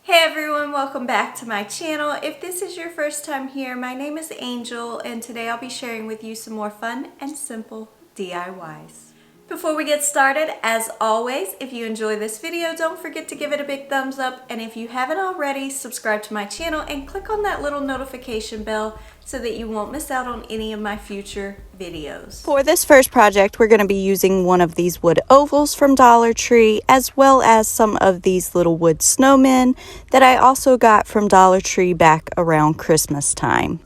Hey everyone, welcome back to my channel. If this is your first time here, my name is Angel and today I'll be sharing with you some more fun and simple DIYs. Before we get started, as always, if you enjoy this video, don't forget to give it a big thumbs up, and if you haven't already, subscribe to my channel and click on that little notification bell so that you won't miss out on any of my future videos. For this first project, we're going to be using one of these wood ovals from Dollar Tree, as well as some of these little wood snowmen that I also got from Dollar Tree back around Christmas time.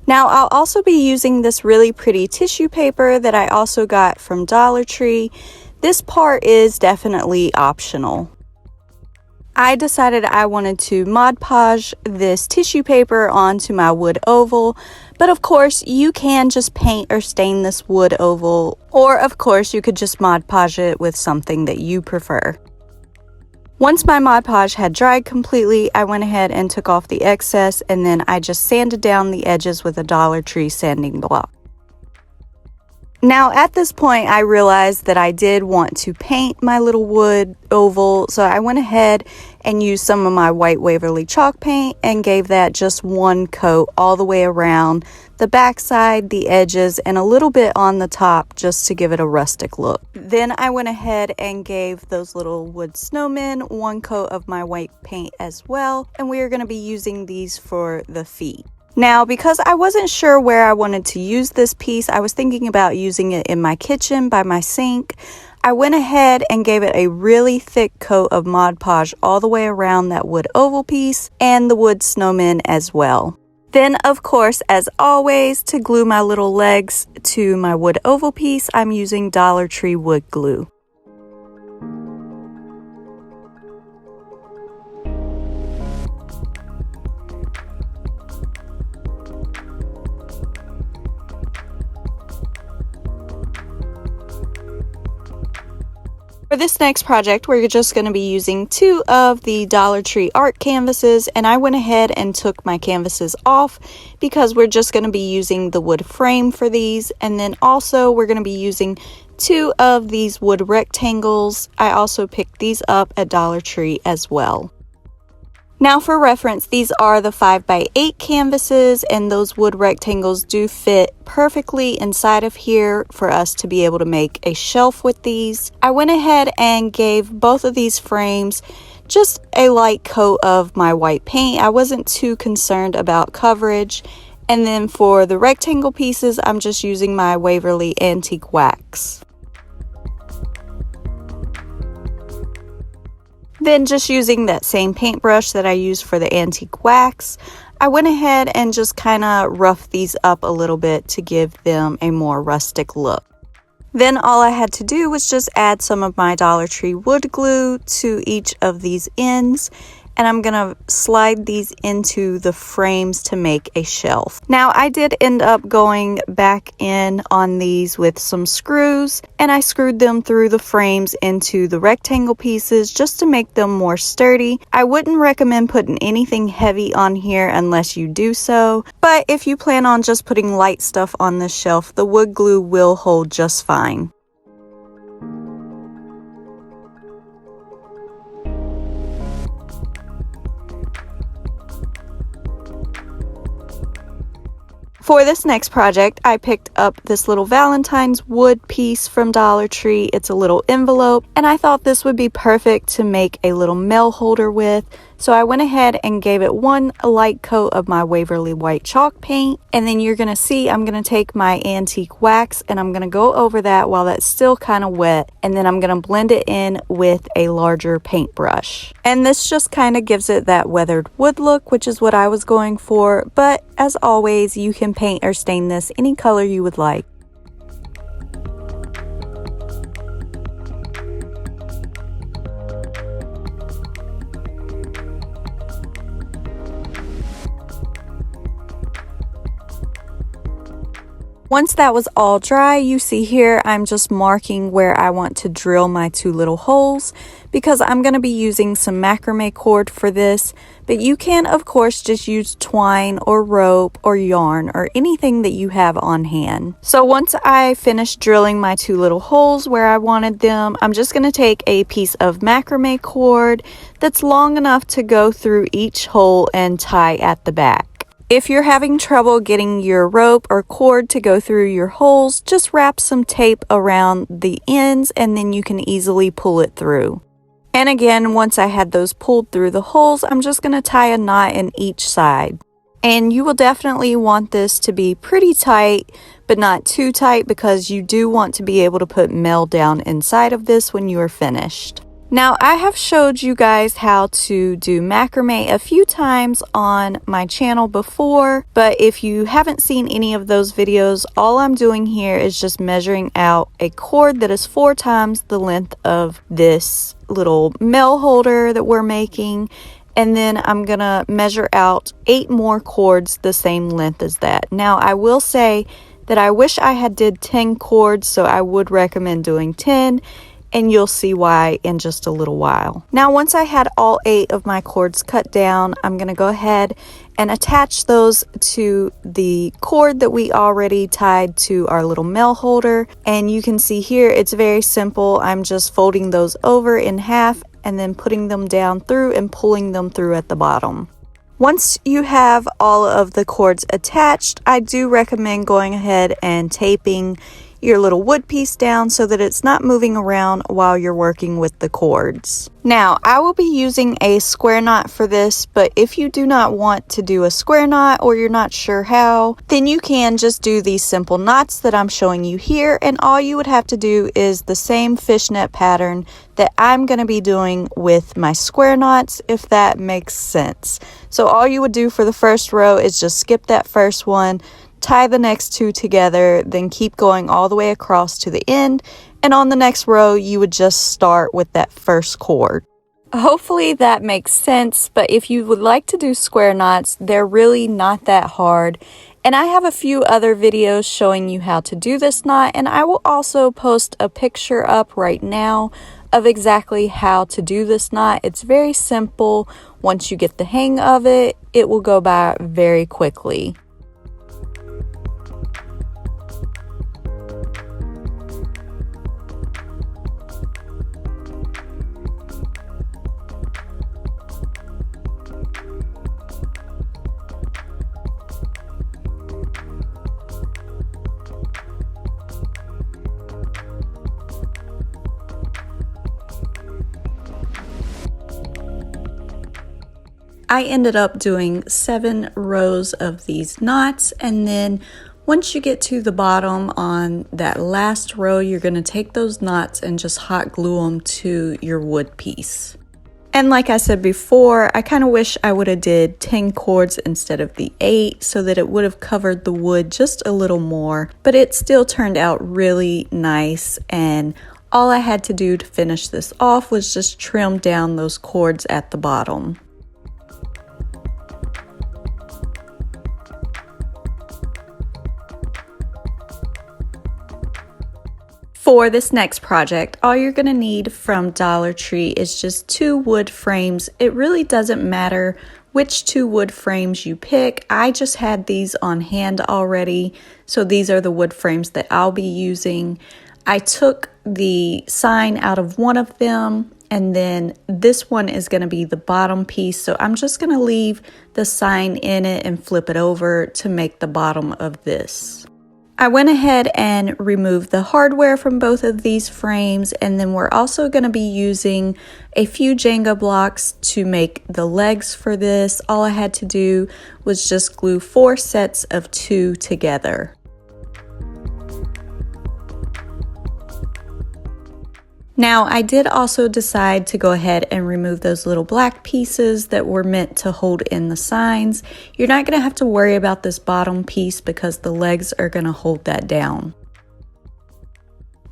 Now I'll also be using this really pretty tissue paper that I also got from Dollar Tree. This part is definitely optional. I decided I wanted to Mod Podge this tissue paper onto my wood oval, but of course you can just paint or stain this wood oval, or of course you could just Mod Podge it with something that you prefer. Once my Mod Podge had dried completely, I went ahead and took off the excess, and then I just sanded down the edges with a Dollar Tree sanding block. Now at this point I realized that I did want to paint my little wood oval, so I went ahead and used some of my white Waverly chalk paint and gave that just one coat all the way around the backside, the edges, and a little bit on the top just to give it a rustic look. Then I went ahead and gave those little wood snowmen one coat of my white paint as well, and we are going to be using these for the feet. Now, because I wasn't sure where I wanted to use this piece, I was thinking about using it in my kitchen by my sink. I went ahead and gave it a really thick coat of Mod Podge all the way around that wood oval piece and the wood snowmen as well. Then, of course, as always, to glue my little legs to my wood oval piece, I'm using Dollar Tree wood glue. For this next project, we're just going to be using two of the Dollar Tree art canvases, and I went ahead and took my canvases off because we're just going to be using the wood frame for these, and then also we're going to be using two of these wood rectangles. I also picked these up at Dollar Tree as well. Now for reference, these are the 5x8 canvases, and those wood rectangles do fit perfectly inside of here for us to be able to make a shelf with these. I went ahead and gave both of these frames just a light coat of my white paint. I wasn't too concerned about coverage. And then for the rectangle pieces, I'm just using my Waverly Antique Wax. Then just using that same paintbrush that I used for the antique wax, I went ahead and just kind of roughed these up a little bit to give them a more rustic look. Then all I had to do was just add some of my Dollar Tree wood glue to each of these ends, and I'm gonna slide these into the frames to make a shelf. Now I did end up going back in on these with some screws, and I screwed them through the frames into the rectangle pieces just to make them more sturdy. I wouldn't recommend putting anything heavy on here unless you do so, but if you plan on just putting light stuff on this shelf, the wood glue will hold just fine. For this next project, I picked up this little Valentine's wood piece from Dollar Tree. It's a little envelope, and I thought this would be perfect to make a little mail holder with. So I went ahead and gave it one light coat of my Waverly white chalk paint, and then you're gonna see I'm gonna take my antique wax and I'm gonna go over that while that's still kind of wet, and then I'm gonna blend it in with a larger paintbrush. And this just kind of gives it that weathered wood look, which is what I was going for, but as always, you can paint or stain this any color you would like. Once that was all dry, you see here I'm just marking where I want to drill my 2 little holes because I'm going to be using some macrame cord for this, but you can of course just use twine or rope or yarn or anything that you have on hand. So once I finished drilling my 2 little holes where I wanted them, I'm just going to take a piece of macrame cord that's long enough to go through each hole and tie at the back. If you're having trouble getting your rope or cord to go through your holes, just wrap some tape around the ends and then you can easily pull it through. And again, once I had those pulled through the holes, I'm just going to tie a knot in each side. And you will definitely want this to be pretty tight, but not too tight because you do want to be able to put mail down inside of this when you are finished. Now, I have showed you guys how to do macrame a few times on my channel before, but if you haven't seen any of those videos, all I'm doing here is just measuring out a cord that is 4 times the length of this little mail holder that we're making, and then I'm gonna measure out 8 more cords the same length as that. Now, I will say that I wish I had did 10 cords, so I would recommend doing 10. And you'll see why in just a little while. Now, once I had all 8 of my cords cut down, I'm going to go ahead and attach those to the cord that we already tied to our little mail holder. And you can see here, it's very simple. I'm just folding those over in half and then putting them down through and pulling them through at the bottom. Once you have all of the cords attached, I do recommend going ahead and taping your little wood piece down so that it's not moving around while you're working with the cords. Now, I will be using a square knot for this, but if you do not want to do a square knot or you're not sure how, then you can just do these simple knots that I'm showing you here, and all you would have to do is the same fishnet pattern that I'm going to be doing with my square knots, if that makes sense. So all you would do for the first row is just skip that first one, tie the next 2 together, then keep going all the way across to the end, and on the next row you would just start with that first cord. Hopefully that makes sense, but if you would like to do square knots, they're really not that hard. And I have a few other videos showing you how to do this knot, and I will also post a picture up right now of exactly how to do this knot. It's very simple. Once you get the hang of it, it will go by very quickly. I ended up doing 7 rows of these knots, and then once you get to the bottom on that last row, you're going to take those knots and just hot glue them to your wood piece. And like I said before, I kind of wish I would have did 10 cords instead of the 8 so that it would have covered the wood just a little more, but it still turned out really nice, and all I had to do to finish this off was just trim down those cords at the bottom. For this next project, all you're going to need from Dollar Tree is just 2 wood frames. It really doesn't matter which 2 wood frames you pick. I just had these on hand already, so these are the wood frames that I'll be using. I took the sign out of one of them, and then this one is going to be the bottom piece, so I'm just going to leave the sign in it and flip it over to make the bottom of this. I went ahead and removed the hardware from both of these frames, and then we're also going to be using a few Jenga blocks to make the legs for this. All I had to do was just glue 4 sets of 2 together. Now, I did also decide to go ahead and remove those little black pieces that were meant to hold in the signs. You're not going to have to worry about this bottom piece because the legs are going to hold that down.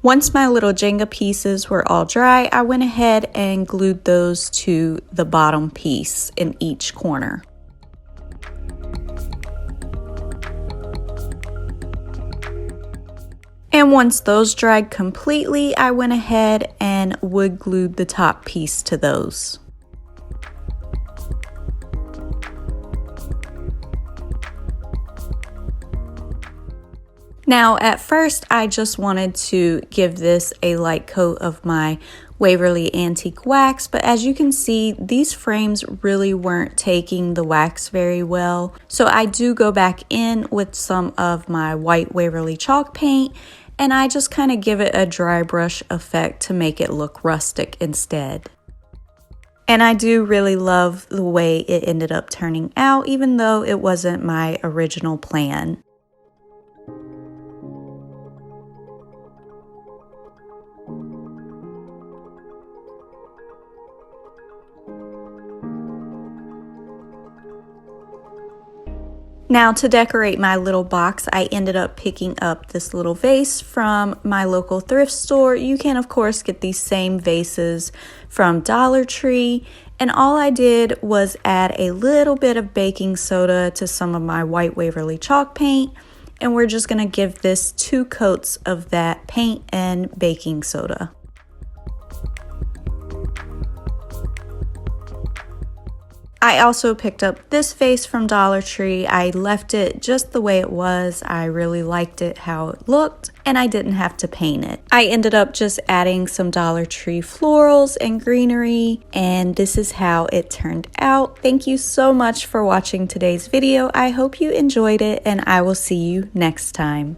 Once my little Jenga pieces were all dry, I went ahead and glued those to the bottom piece in each corner. And once those dried completely, I went ahead and wood glued the top piece to those. Now, at first, I just wanted to give this a light coat of my Waverly Antique Wax, but as you can see, these frames really weren't taking the wax very well. So I do go back in with some of my white Waverly chalk paint, and I just kind of give it a dry brush effect to make it look rustic instead. And I do really love the way it ended up turning out, even though it wasn't my original plan. Now, to decorate my little box, I ended up picking up this little vase from my local thrift store. You can, of course, get these same vases from Dollar Tree. And all I did was add a little bit of baking soda to some of my white Waverly chalk paint. And we're just going to give this 2 coats of that paint and baking soda. I also picked up this vase from Dollar Tree. I left it just the way it was. I really liked it how it looked, and I didn't have to paint it. I ended up just adding some Dollar Tree florals and greenery, and this is how it turned out. Thank you so much for watching today's video. I hope you enjoyed it, and I will see you next time.